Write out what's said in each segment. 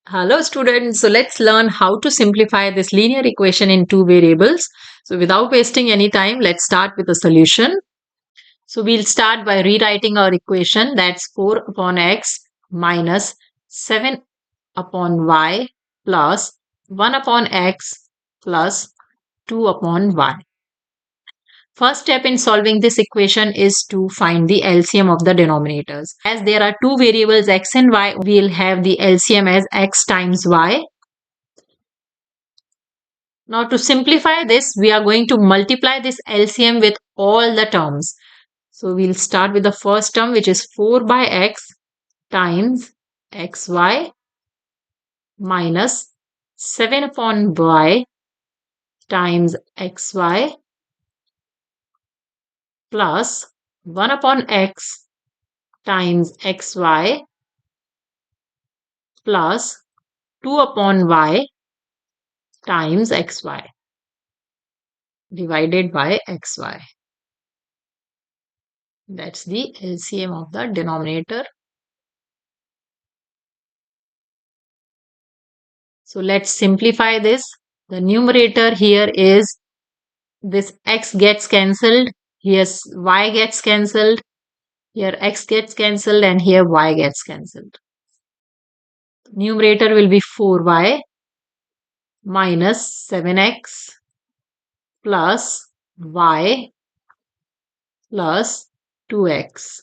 Hello students, so let's learn how to simplify this linear equation in two variables. So without wasting any time, let's start with the solution. So we'll start by rewriting our equation, that's 4 upon x minus 7 upon y plus 1 upon x plus 2 upon y. First step in solving this equation is to find the LCM of the denominators. As there are two variables x and y, we'll have the LCM as x times y. Now to simplify this, we are going to multiply this LCM with all the terms. So we'll start with the first term, which is 4 by x times xy minus 7 upon y times xy plus 1 upon x times xy plus 2 upon y times xy divided by xy. That's the LCM of the denominator. So let's simplify this. The numerator here is this x gets cancelled, here y gets cancelled, here x gets cancelled, and here y gets cancelled. Numerator will be 4y minus 7x plus y plus 2x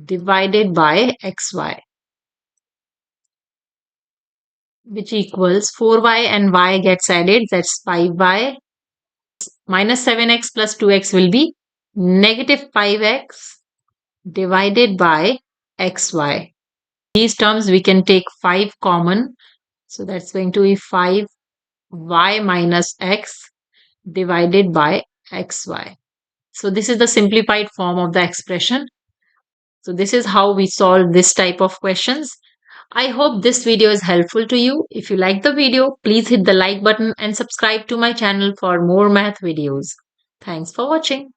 divided by xy, which equals 4y and y gets added, that's 5y minus 7x plus 2x will be negative 5x divided by xy. These terms we can take 5 common. So that's going to be 5y minus x divided by xy. So this is the simplified form of the expression. So this is how we solve this type of questions. I hope this video is helpful to you. If you like the video, please hit the like button and subscribe to my channel for more math videos. Thanks for watching.